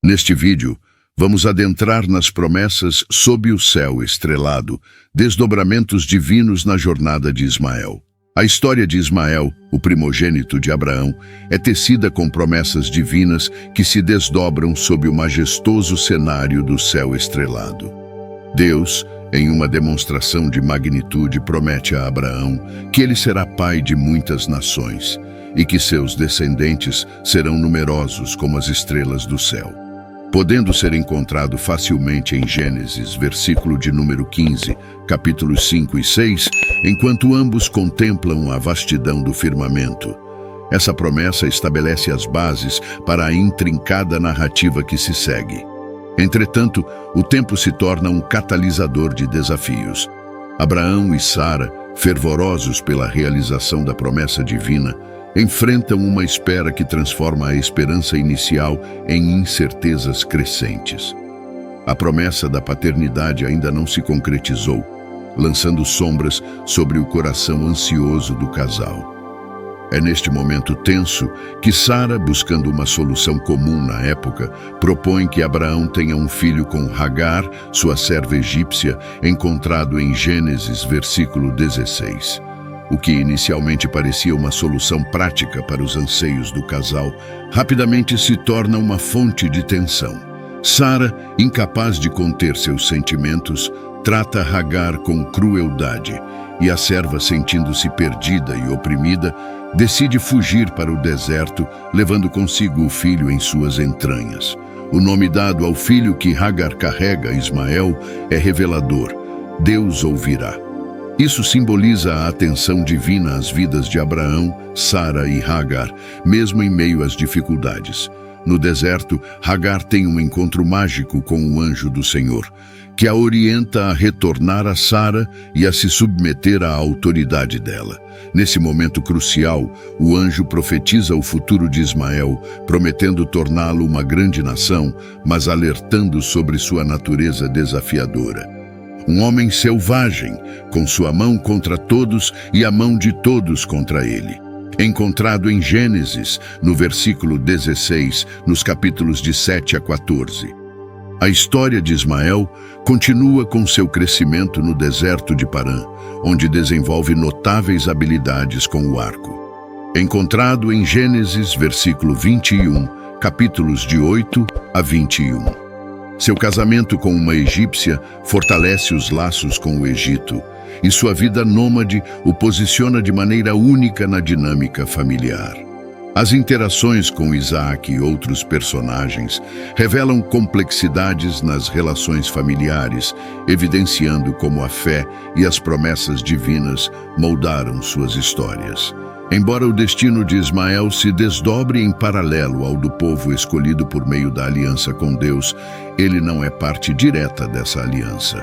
Neste vídeo, vamos adentrar nas promessas sob o céu estrelado, desdobramentos divinos na jornada de Ismael. A história de Ismael, o primogênito de Abraão, é tecida com promessas divinas que se desdobram sob o majestoso cenário do céu estrelado. Deus, em uma demonstração de magnitude, promete a Abraão que ele será pai de muitas nações e que seus descendentes serão numerosos como as estrelas do céu. Podendo ser encontrado facilmente em Gênesis, versículo de número 15, capítulos 5 e 6, enquanto ambos contemplam a vastidão do firmamento. Essa promessa estabelece as bases para a intrincada narrativa que se segue. Entretanto, o tempo se torna um catalisador de desafios. Abraão e Sara, fervorosos pela realização da promessa divina, enfrentam uma espera que transforma a esperança inicial em incertezas crescentes. A promessa da paternidade ainda não se concretizou, lançando sombras sobre o coração ansioso do casal. É neste momento tenso que Sara, buscando uma solução comum na época, propõe que Abraão tenha um filho com Hagar, sua serva egípcia, encontrado em Gênesis, versículo 16. O que inicialmente parecia uma solução prática para os anseios do casal, rapidamente se torna uma fonte de tensão. Sara, incapaz de conter seus sentimentos, trata Hagar com crueldade, e a serva, sentindo-se perdida e oprimida, decide fugir para o deserto, levando consigo o filho em suas entranhas. O nome dado ao filho que Hagar carrega, Ismael, é revelador: Deus ouvirá. Isso simboliza a atenção divina às vidas de Abraão, Sara e Hagar, mesmo em meio às dificuldades. No deserto, Hagar tem um encontro mágico com o anjo do Senhor, que a orienta a retornar a Sara e a se submeter à autoridade dela. Nesse momento crucial, o anjo profetiza o futuro de Ismael, prometendo torná-lo uma grande nação, mas alertando sobre sua natureza desafiadora. Um homem selvagem, com sua mão contra todos e a mão de todos contra ele. Encontrado em Gênesis, no versículo 16, nos capítulos de 7 a 14. A história de Ismael continua com seu crescimento no deserto de Parã, onde desenvolve notáveis habilidades com o arco. Encontrado em Gênesis, versículo 21, capítulos de 8 a 21. Seu casamento com uma egípcia fortalece os laços com o Egito, e sua vida nômade o posiciona de maneira única na dinâmica familiar. As interações com Isaac e outros personagens revelam complexidades nas relações familiares, evidenciando como a fé e as promessas divinas moldaram suas histórias. Embora o destino de Ismael se desdobre em paralelo ao do povo escolhido por meio da aliança com Deus, ele não é parte direta dessa aliança.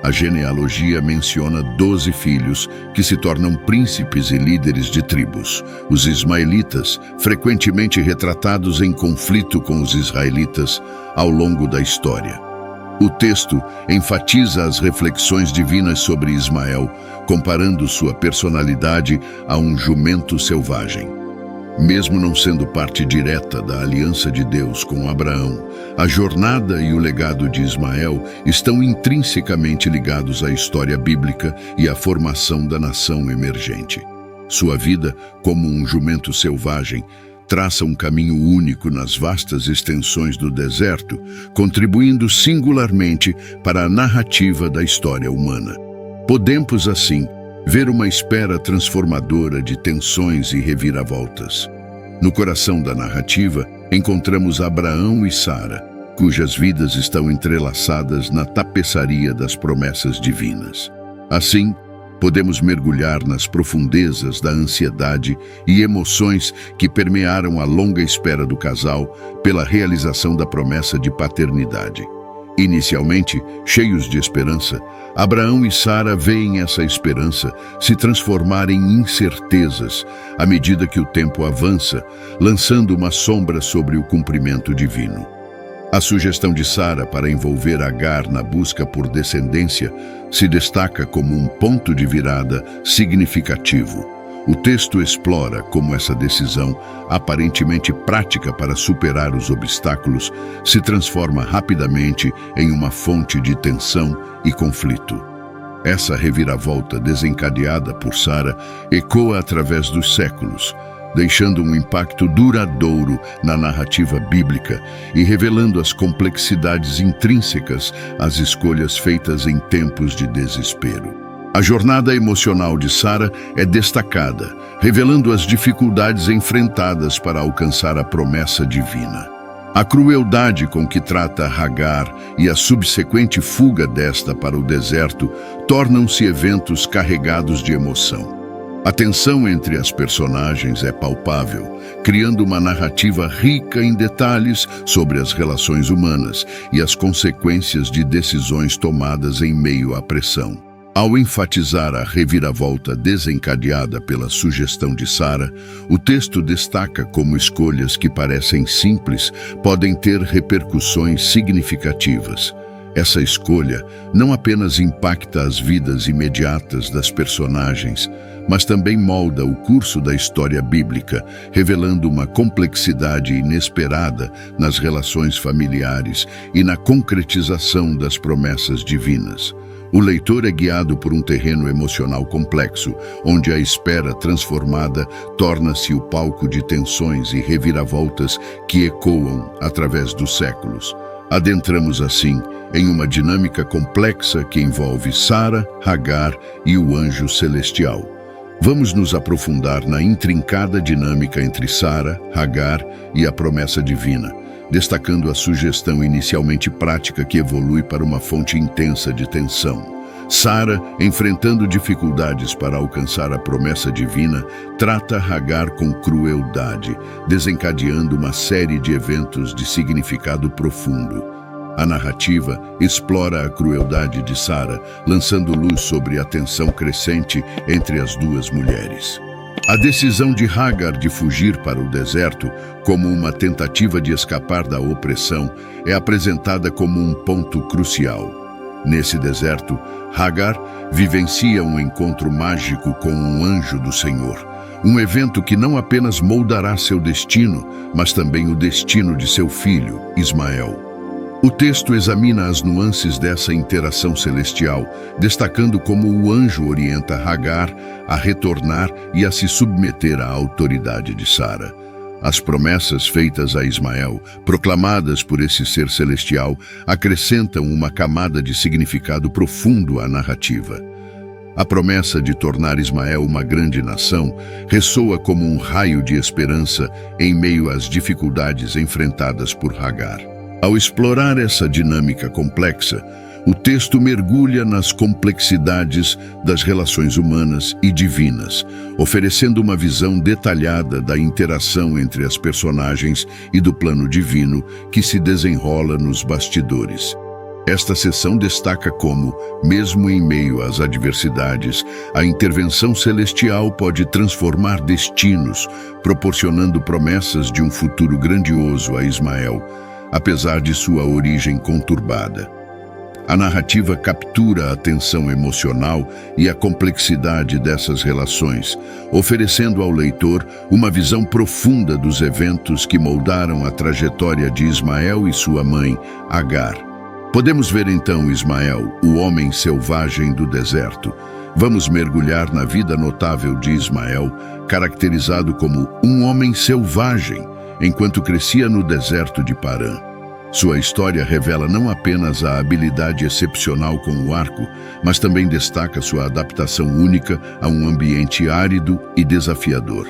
A genealogia menciona 12 filhos que se tornam príncipes e líderes de tribos, os ismaelitas, frequentemente retratados em conflito com os israelitas ao longo da história. O texto enfatiza as reflexões divinas sobre Ismael, comparando sua personalidade a um jumento selvagem. Mesmo não sendo parte direta da aliança de Deus com Abraão, a jornada e o legado de Ismael estão intrinsecamente ligados à história bíblica e à formação da nação emergente. Sua vida, como um jumento selvagem, traça um caminho único nas vastas extensões do deserto, contribuindo singularmente para a narrativa da história humana. Podemos, assim, ver uma espera transformadora de tensões e reviravoltas. No coração da narrativa, encontramos Abraão e Sara, cujas vidas estão entrelaçadas na tapeçaria das promessas divinas. Assim, podemos mergulhar nas profundezas da ansiedade e emoções que permearam a longa espera do casal pela realização da promessa de paternidade. Inicialmente, cheios de esperança, Abraão e Sara veem essa esperança se transformar em incertezas à medida que o tempo avança, lançando uma sombra sobre o cumprimento divino. A sugestão de Sara para envolver Hagar na busca por descendência se destaca como um ponto de virada significativo. O texto explora como essa decisão, aparentemente prática para superar os obstáculos, se transforma rapidamente em uma fonte de tensão e conflito. Essa reviravolta desencadeada por Sara ecoa através dos séculos, deixando um impacto duradouro na narrativa bíblica e revelando as complexidades intrínsecas às escolhas feitas em tempos de desespero. A jornada emocional de Sara é destacada, revelando as dificuldades enfrentadas para alcançar a promessa divina. A crueldade com que trata Hagar e a subsequente fuga desta para o deserto tornam-se eventos carregados de emoção. A tensão entre as personagens é palpável, criando uma narrativa rica em detalhes sobre as relações humanas e as consequências de decisões tomadas em meio à pressão. Ao enfatizar a reviravolta desencadeada pela sugestão de Sara, o texto destaca como escolhas que parecem simples podem ter repercussões significativas. Essa escolha não apenas impacta as vidas imediatas das personagens, mas também molda o curso da história bíblica, revelando uma complexidade inesperada nas relações familiares e na concretização das promessas divinas. O leitor é guiado por um terreno emocional complexo, onde a espera transformada torna-se o palco de tensões e reviravoltas que ecoam através dos séculos. Adentramos assim em uma dinâmica complexa que envolve Sara, Hagar e o anjo celestial. Vamos nos aprofundar na intrincada dinâmica entre Sara, Hagar e a promessa divina, destacando a sugestão inicialmente prática que evolui para uma fonte intensa de tensão. Sara, enfrentando dificuldades para alcançar a promessa divina, trata Hagar com crueldade, desencadeando uma série de eventos de significado profundo. A narrativa explora a crueldade de Sara, lançando luz sobre a tensão crescente entre as duas mulheres. A decisão de Hagar de fugir para o deserto, como uma tentativa de escapar da opressão, é apresentada como um ponto crucial. Nesse deserto, Hagar vivencia um encontro mágico com um anjo do Senhor, um evento que não apenas moldará seu destino, mas também o destino de seu filho, Ismael. O texto examina as nuances dessa interação celestial, destacando como o anjo orienta Hagar a retornar e a se submeter à autoridade de Sara. As promessas feitas a Ismael, proclamadas por esse ser celestial, acrescentam uma camada de significado profundo à narrativa. A promessa de tornar Ismael uma grande nação ressoa como um raio de esperança em meio às dificuldades enfrentadas por Hagar. Ao explorar essa dinâmica complexa, o texto mergulha nas complexidades das relações humanas e divinas, oferecendo uma visão detalhada da interação entre as personagens e do plano divino que se desenrola nos bastidores. Esta seção destaca como, mesmo em meio às adversidades, a intervenção celestial pode transformar destinos, proporcionando promessas de um futuro grandioso a Ismael, apesar de sua origem conturbada. A narrativa captura a tensão emocional e a complexidade dessas relações, oferecendo ao leitor uma visão profunda dos eventos que moldaram a trajetória de Ismael e sua mãe, Hagar. Podemos ver então Ismael, o homem selvagem do deserto. Vamos mergulhar na vida notável de Ismael, caracterizado como um homem selvagem, enquanto crescia no deserto de Parã. Sua história revela não apenas a habilidade excepcional com o arco, mas também destaca sua adaptação única a um ambiente árido e desafiador.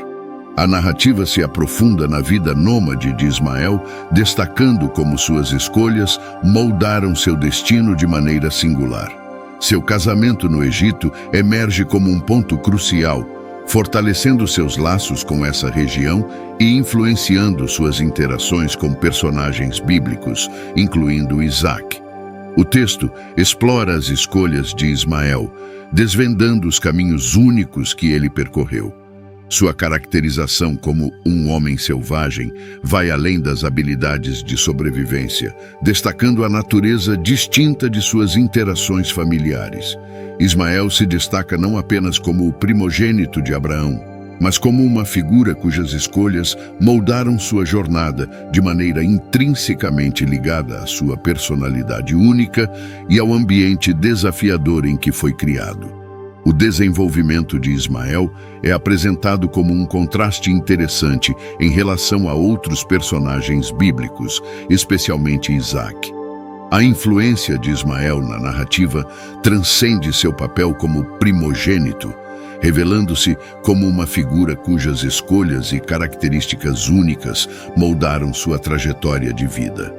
A narrativa se aprofunda na vida nômade de Ismael, destacando como suas escolhas moldaram seu destino de maneira singular. Seu casamento no Egito emerge como um ponto crucial, fortalecendo seus laços com essa região e influenciando suas interações com personagens bíblicos, incluindo Isaac. O texto explora as escolhas de Ismael, desvendando os caminhos únicos que ele percorreu. Sua caracterização como um homem selvagem vai além das habilidades de sobrevivência, destacando a natureza distinta de suas interações familiares. Ismael se destaca não apenas como o primogênito de Abraão, mas como uma figura cujas escolhas moldaram sua jornada de maneira intrinsecamente ligada à sua personalidade única e ao ambiente desafiador em que foi criado. O desenvolvimento de Ismael é apresentado como um contraste interessante em relação a outros personagens bíblicos, especialmente Isaac. A influência de Ismael na narrativa transcende seu papel como primogênito, revelando-se como uma figura cujas escolhas e características únicas moldaram sua trajetória de vida.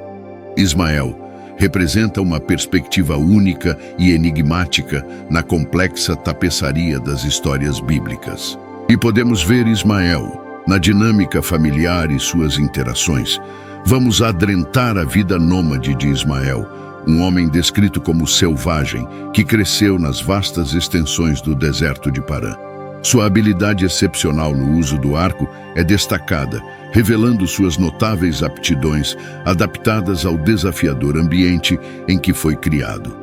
Ismael representa uma perspectiva única e enigmática na complexa tapeçaria das histórias bíblicas. E podemos ver Ismael na dinâmica familiar e suas interações. Vamos adentrar a vida nômade de Ismael, um homem descrito como selvagem, que cresceu nas vastas extensões do deserto de Parã. Sua habilidade excepcional no uso do arco é destacada, revelando suas notáveis aptidões adaptadas ao desafiador ambiente em que foi criado.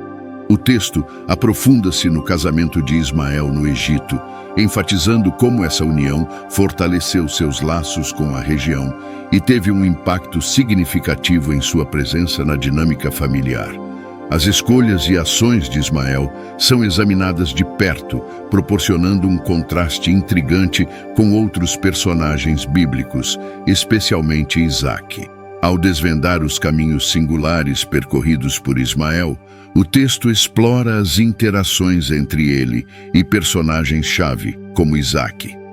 O texto aprofunda-se no casamento de Ismael no Egito, enfatizando como essa união fortaleceu seus laços com a região e teve um impacto significativo em sua presença na dinâmica familiar. As escolhas e ações de Ismael são examinadas de perto, proporcionando um contraste intrigante com outros personagens bíblicos, especialmente Isaac. Ao desvendar os caminhos singulares percorridos por Ismael, o texto explora as interações entre ele e personagens-chave, como Isaac.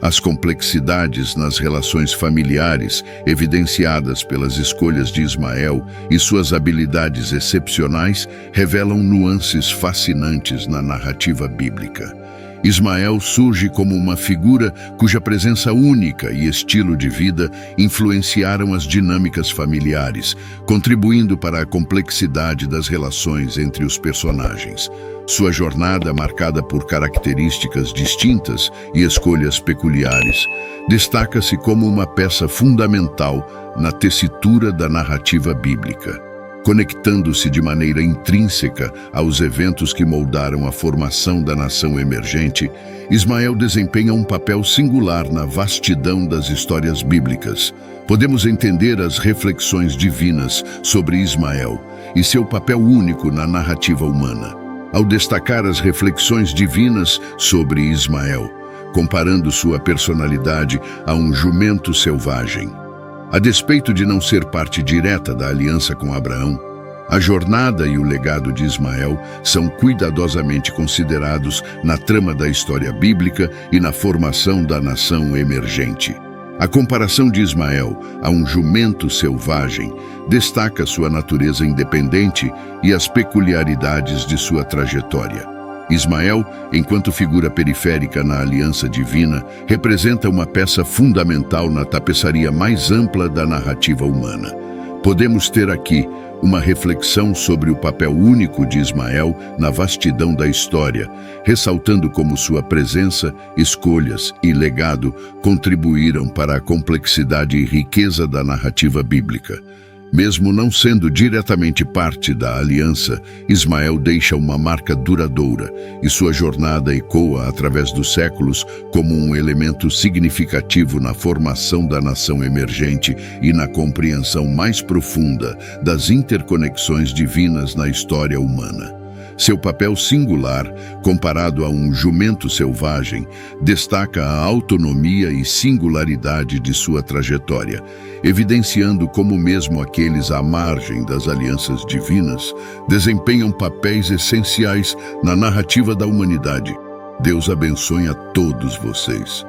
As complexidades nas relações familiares, evidenciadas pelas escolhas de Ismael e suas habilidades excepcionais, revelam nuances fascinantes na narrativa bíblica. Ismael surge como uma figura cuja presença única e estilo de vida influenciaram as dinâmicas familiares, contribuindo para a complexidade das relações entre os personagens. Sua jornada, marcada por características distintas e escolhas peculiares, destaca-se como uma peça fundamental na tessitura da narrativa bíblica. Conectando-se de maneira intrínseca aos eventos que moldaram a formação da nação emergente, Ismael desempenha um papel singular na vastidão das histórias bíblicas. Podemos entender as reflexões divinas sobre Ismael e seu papel único na narrativa humana, ao destacar as reflexões divinas sobre Ismael, comparando sua personalidade a um jumento selvagem. A despeito de não ser parte direta da aliança com Abraão, a jornada e o legado de Ismael são cuidadosamente considerados na trama da história bíblica e na formação da nação emergente. A comparação de Ismael a um jumento selvagem destaca sua natureza independente e as peculiaridades de sua trajetória. Ismael, enquanto figura periférica na aliança divina, representa uma peça fundamental na tapeçaria mais ampla da narrativa humana. Podemos ter aqui uma reflexão sobre o papel único de Ismael na vastidão da história, ressaltando como sua presença, escolhas e legado contribuíram para a complexidade e riqueza da narrativa bíblica. Mesmo não sendo diretamente parte da aliança, Ismael deixa uma marca duradoura e sua jornada ecoa através dos séculos como um elemento significativo na formação da nação emergente e na compreensão mais profunda das interconexões divinas na história humana. Seu papel singular, comparado a um jumento selvagem, destaca a autonomia e singularidade de sua trajetória, evidenciando como mesmo aqueles à margem das alianças divinas desempenham papéis essenciais na narrativa da humanidade. Deus abençoe a todos vocês.